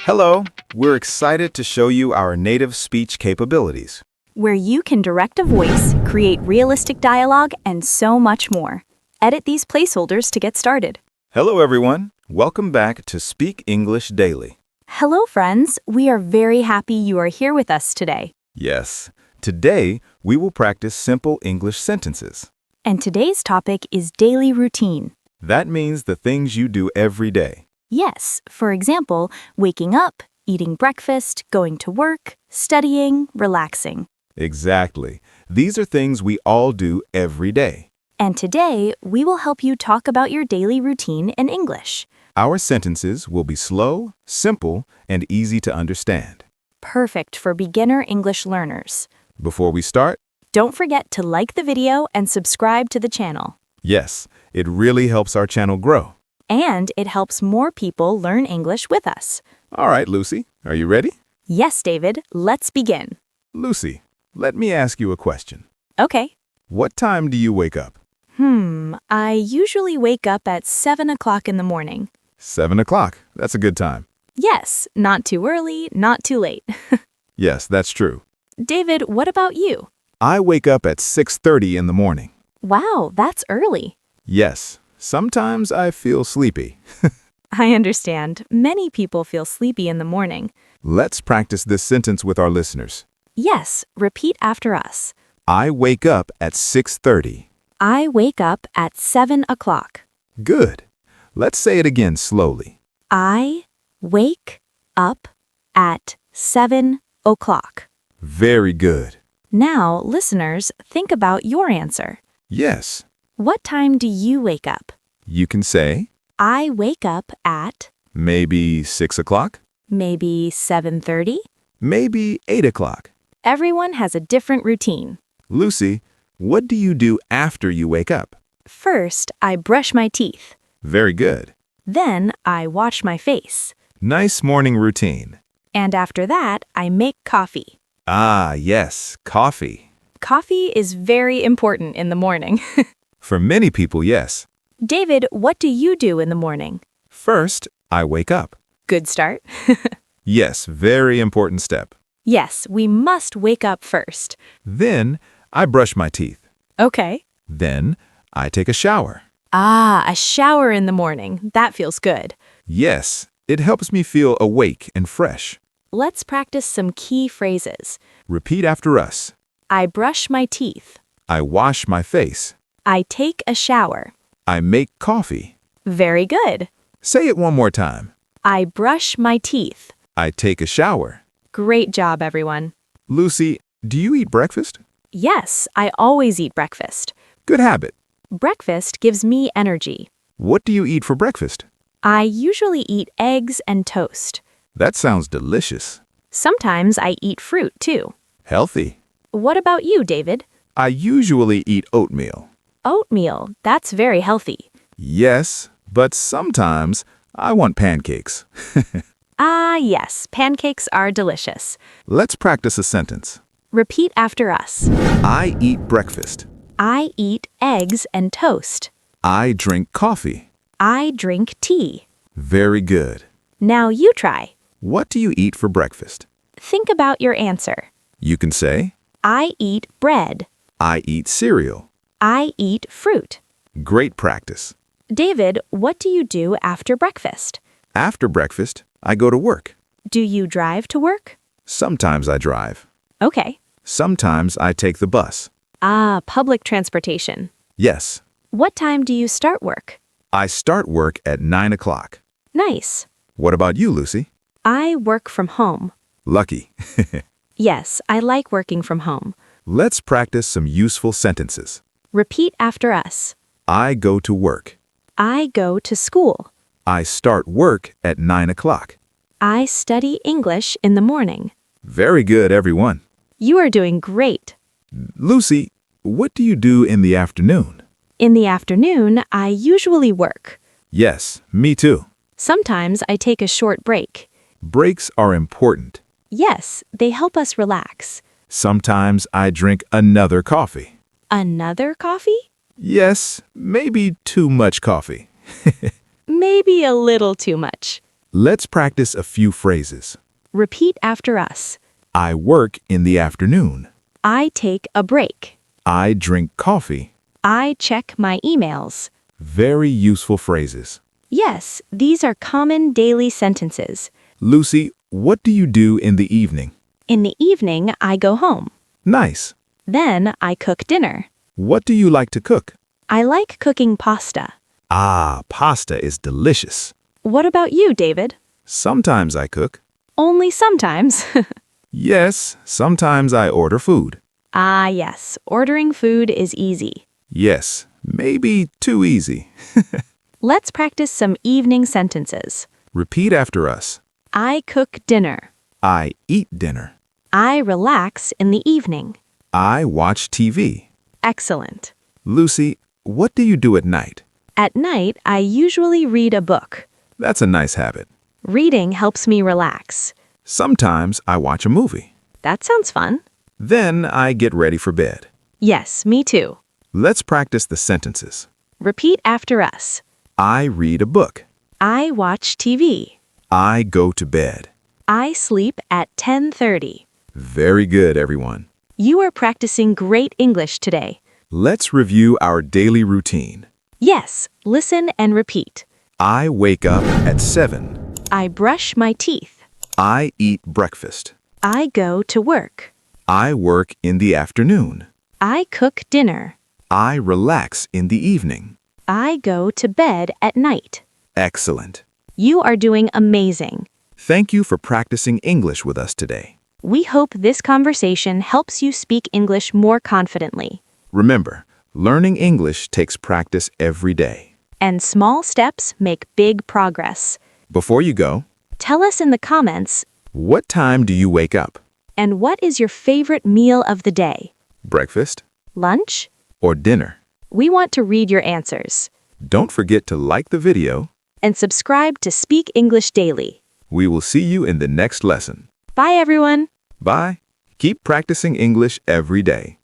Hello, we're excited to show you our native speech capabilities. Where you can direct a voice, create realistic dialogue, and so much more. Edit these placeholders to get started. Hello everyone, welcome back to Speak English Daily. Hello friends, we are very happy you are here with us today. Yes, today we will practice simple English sentences. And today's topic is daily routine. That means the things you do every day. Yes, for example, waking up, eating breakfast, going to work, studying, relaxing. Exactly. These are things we all do every day. And today, we will help you talk about your daily routine in English. Our sentences will be slow, simple, and easy to understand. Perfect for beginner English learners. Before we start, Don't forget to like the video and subscribe to the channel. yes, it really helps our channel grow. And it helps more people learn English with us. All right, Lucy, are you ready? Yes, David, let's begin. Lucy, let me ask you a question. Okay. What time do you wake up? I usually wake up at 7 o'clock in the morning. 7 o'clock. That's a good time. Yes, not too early, not too late. Yes, that's true. David, what about you? I wake up at 6:30 in the morning. Wow, that's early. Yes, sometimes I feel sleepy. I understand. Many people feel sleepy in the morning. Let's practice this sentence with our listeners. Yes, repeat after us. I wake up at 6:30. I wake up at 7 o'clock. Good. Let's say it again slowly. I wake up at 7 o'clock. Very good. Now, listeners, think about your answer. Yes, What time do you wake up? you can say I wake up at maybe 6 o'clock, maybe 7:30. maybe 8 o'clock. Everyone has a different routine. Lucy, what do you do after you wake up? First, I brush my teeth. Very good. Then, I wash my face. Nice morning routine. And after that, I make coffee. Ah, yes, coffee. Coffee is very important in the morning. For many people, yes. David, what do you do in the morning? First, I wake up. Good start. Yes, very important step. Yes, we must wake up first. Then, I brush my teeth. Okay. Then, I take a shower. Ah, a shower in the morning. That feels good. Yes, it helps me feel awake and fresh. Let's practice some key phrases. Repeat after us. I brush my teeth. I wash my face. I take a shower. I make coffee. Very good. Say it one more time. I brush my teeth. I take a shower. Great job, everyone. Lucy, do you eat breakfast? Yes, I always eat breakfast. Good habit. Breakfast gives me energy. What do you eat for breakfast? I usually eat eggs and toast. That sounds delicious. Sometimes I eat fruit, too. Healthy. What about you, David? I usually eat oatmeal. Oatmeal, that's very healthy. Yes, but sometimes I want pancakes. Ah, yes, pancakes are delicious. Let's practice a sentence. Repeat after us. I eat breakfast. I eat eggs and toast. I drink coffee. I drink tea. Very good. Now you try. What do you eat for breakfast? Think about your answer. You can say, I eat bread. I eat cereal. I eat fruit. Great practice. David, what do you do after breakfast? After breakfast, I go to work. Do you drive to work? Sometimes I drive. Okay. Sometimes I take the bus. Ah, public transportation. Yes, What time do you start work? I start work at 9 o'clock. Nice. What about you, Lucy? I work from home. Lucky. Yes, I like working from home. Let's practice some useful sentences. Repeat after us. I go to work. I go to school. I start work at 9 o'clock. I study English in the morning. Very good, everyone. You are doing great. Lucy, what do you do in the afternoon? In the afternoon, I usually work. Yes, me too. Sometimes I take a short break. Breaks are important. Yes, they help us relax. Sometimes I drink another coffee. Another coffee? Yes, maybe too much coffee. Maybe a little too much. Let's practice a few phrases. Repeat after us. I work in the afternoon. I take a break. I drink coffee. I check my emails. Very useful phrases. Yes, these are common daily sentences. Lucy, what do you do in the evening? In the evening, I go home. Nice. Then I cook dinner. What do you like to cook? I like cooking pasta. Ah, pasta is delicious. What about you, David? Sometimes I cook. Only sometimes. Yes, sometimes I order food. Ah, yes, ordering food is easy. Yes, maybe too easy. Let's practice some evening sentences. Repeat after us. I cook dinner. I eat dinner. I relax in the evening. I watch TV. Excellent. Lucy, what do you do at night? At night, I usually read a book. That's a nice habit. Reading helps me relax. Sometimes I watch a movie. That sounds fun. Then I get ready for bed. Yes, me too. Let's practice the sentences. Repeat after us. I read a book. I watch TV. I go to bed. I sleep at 10:30. Very good, everyone. You are practicing great English today. Let's review our daily routine. Yes, listen and repeat. I wake up at 7. I brush my teeth. I eat breakfast. I go to work. I work in the afternoon. I cook dinner. I relax in the evening. I go to bed at night. Excellent. You are doing amazing. Thank you for practicing English with us today. We hope this conversation helps you speak English more confidently. Remember, learning English takes practice every day. And small steps make big progress. Before you go, Tell us in the comments, what time do you wake up? and what is your favorite meal of the day? Breakfast Lunch? or dinner? We want to read your answers. Don't forget to like the video. And subscribe to Speak English Daily. We will see you in the next lesson. Bye, everyone. Bye. Keep practicing English every day.